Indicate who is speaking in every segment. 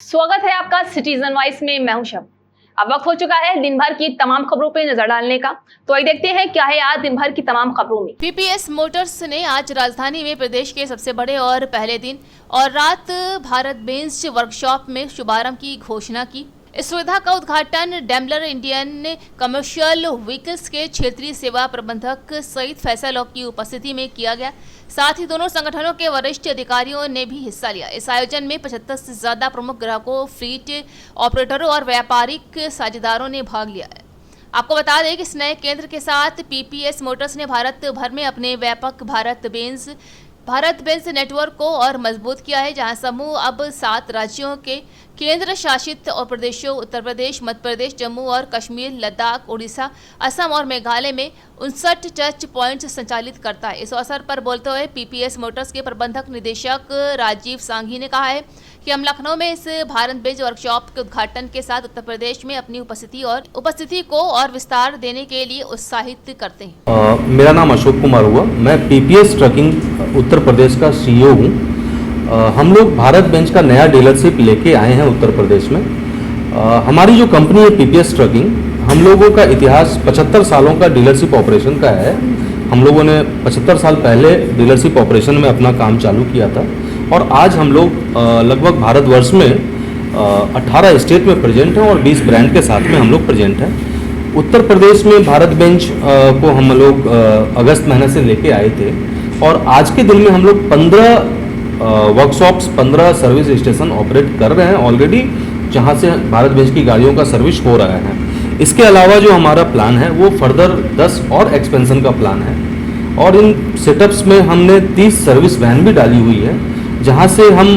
Speaker 1: स्वागत है आपका सिटीजन वॉइस में। मैं हूं शब। अब वक्त हो चुका है दिन भर की तमाम खबरों पे नजर डालने का, तो आइए देखते हैं क्या है आज दिन भर की तमाम खबरों में।
Speaker 2: पीपीएस मोटर्स ने आज राजधानी में प्रदेश के सबसे बड़े और पहले दिन और रात भारत बेंज वर्कशॉप में शुभारंभ की घोषणा की। इस सुविधा का उद्घाटन डेमलर इंडियन कमर्शियल व्हीकल्स के क्षेत्रीय सेवा प्रबंधक सईद फैसल की उपस्थिति में किया गया। साथ ही दोनों संगठनों के वरिष्ठ अधिकारियों ने भी हिस्सा लिया। इस आयोजन में 75 से ज्यादा प्रमुख ग्राहकों, फ्लीट ऑपरेटरों और व्यापारिक साझेदारों ने भाग लिया है। आपको बता दें कि इस नए केंद्र के साथ पीपीएस मोटर्स ने भारत भर में अपने व्यापक भारत बेंज नेटवर्क को और मजबूत किया है, जहां समूह अब 7 राज्यों के केंद्र शासित और प्रदेशों उत्तर प्रदेश, मध्य प्रदेश, जम्मू और कश्मीर, लद्दाख, उड़ीसा, असम और मेघालय में 59 टच पॉइंट्स संचालित करता है। इस अवसर पर बोलते हुए पीपीएस मोटर्स के प्रबंधक निदेशक राजीव सांघी ने कहा है कि हम लखनऊ में इस भारत बेंज वर्कशॉप के उद्घाटन के साथ उत्तर प्रदेश में अपनी उपस्थिति को और विस्तार देने के लिए उत्साहित करते हैं।
Speaker 3: मेरा नाम अशोक कुमार हुआ। मैं पीपीएस ट्रकिंग उत्तर प्रदेश का सीईओ हूँ। हम लोग भारत बेंज का नया डीलरशिप लेके आए हैं उत्तर प्रदेश में। हमारी जो कंपनी है पीपीएस ट्रकिंग, हम लोगों का इतिहास 75 सालों का डीलरशिप ऑपरेशन का है। हम लोगों ने 75 साल पहले डीलरशिप ऑपरेशन में अपना काम चालू किया था और आज हम लोग लगभग भारतवर्ष में 18 स्टेट में प्रेजेंट हैं और 20 ब्रांड के साथ में हम लोग प्रेजेंट हैं। उत्तर प्रदेश में भारत बेंच को हम लोग अगस्त महीने से लेके आए थे और आज के दिन में हम लोग 15 वर्कशॉप्स, 15 सर्विस स्टेशन ऑपरेट कर रहे हैं ऑलरेडी, जहां से भारत बेंच की गाड़ियों का सर्विस हो रहा है। इसके अलावा जो हमारा प्लान है वो फर्दर 10 और एक्सपेंशन का प्लान है और इन सेटअप्स में हमने 30 सर्विस वैन भी डाली हुई है, जहां से हम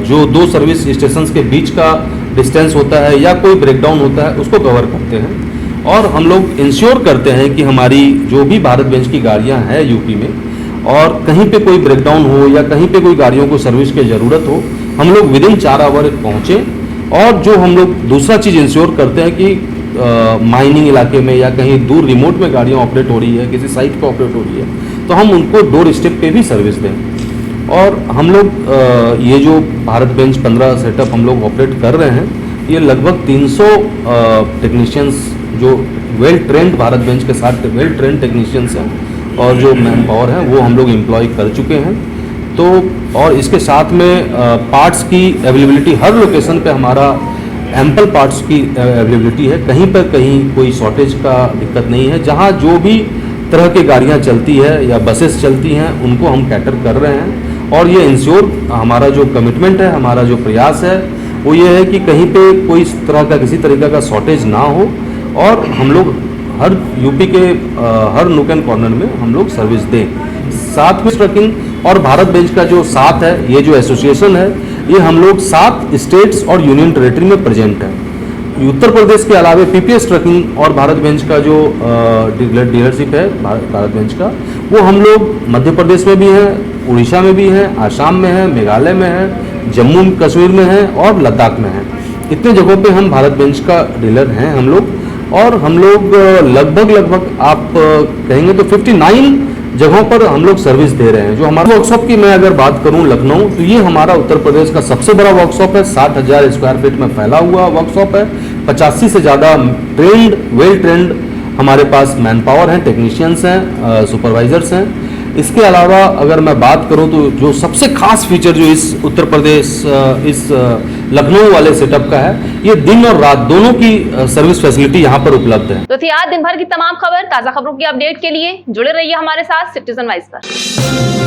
Speaker 3: जो 2 सर्विस स्टेशंस के बीच का डिस्टेंस होता है या कोई ब्रेकडाउन होता है उसको कवर करते हैं और हम लोग इंश्योर करते हैं कि हमारी जो भी भारत बेंच की गाड़ियां हैं यूपी में और कहीं पे कोई ब्रेकडाउन हो या कहीं पे कोई गाड़ियों को सर्विस की ज़रूरत हो, हम लोग विदिन 4 आवर पहुँचें। और जो हम लोग दूसरा चीज़ इंश्योर करते हैं कि माइनिंग इलाके में या कहीं दूर रिमोट में गाड़ियाँ ऑपरेट हो रही है, किसी साइट पर ऑपरेट हो रही है, तो हम उनको डोर स्टेप पे भी सर्विस दें। और हम लोग ये जो भारत बेंच 15 सेटअप हम लोग ऑपरेट कर रहे हैं, ये लगभग 300 टेक्नीशियंस जो वेल ट्रेंड भारत बेंच के साथ वेल ट्रेंड टेक्नीशियंस हैं और जो मैन पावर है वो हम लोग एम्प्लॉय कर चुके हैं। तो और इसके साथ में पार्ट्स की अवेलेबिलिटी हर लोकेशन पे हमारा एम्पल पार्ट्स की अवेलेबिलिटी है, कहीं पर कहीं कोई शॉर्टेज का दिक्कत नहीं है। जहाँ जो भी तरह की गाड़ियाँ चलती है या बसेस चलती हैं उनको हम कैटर कर रहे हैं और ये इंश्योर हमारा जो कमिटमेंट है, हमारा जो प्रयास है वो ये है कि कहीं पे कोई इस तरह का किसी तरीके का शॉर्टेज ना हो और हम लोग हर यूपी के हर नुक एंड कॉर्नर में हम लोग सर्विस दें। साथ में ट्रकिंग और भारत बेंच का जो साथ है, ये जो एसोसिएशन है, ये हम लोग 7 स्टेट्स और यूनियन टेरेटरी में प्रेजेंट है। उत्तर प्रदेश के अलावा पीपीएस ट्रकिंग और भारत बेंच का जो डीलरशिप है भारत बेंच का, वो हम लोग मध्य प्रदेश में भी हैं, उड़ीसा में भी हैं, आसाम में है, मेघालय में है, जम्मू कश्मीर में है और लद्दाख में है। इतने जगहों पे हम भारत बेंच का डीलर हैं हम लोग और हम लोग लगभग आप कहेंगे तो 59 जगहों पर हम लोग सर्विस दे रहे हैं। जो हमारे वर्कशॉप की मैं अगर बात करूं लखनऊ, तो ये हमारा उत्तर प्रदेश का सबसे बड़ा वर्कशॉप है। 60,000 स्क्वायर फीट में फैला हुआ वर्कशॉप है। 85 से ज़्यादा वेल ट्रेंड हमारे पास मैन पावर हैं, टेक्नीशियंस हैं, सुपरवाइजर्स हैं। इसके अलावा अगर मैं बात करूं तो जो सबसे खास फीचर जो इस उत्तर प्रदेश इस लखनऊ वाले सेटअप का है, ये दिन और रात दोनों की सर्विस फैसिलिटी यहाँ पर उपलब्ध है।
Speaker 1: तो थी आज दिन भर की तमाम खबर। ताज़ा खबरों की अपडेट के लिए जुड़े रहिए हमारे साथ सिटीजन वॉइस पर।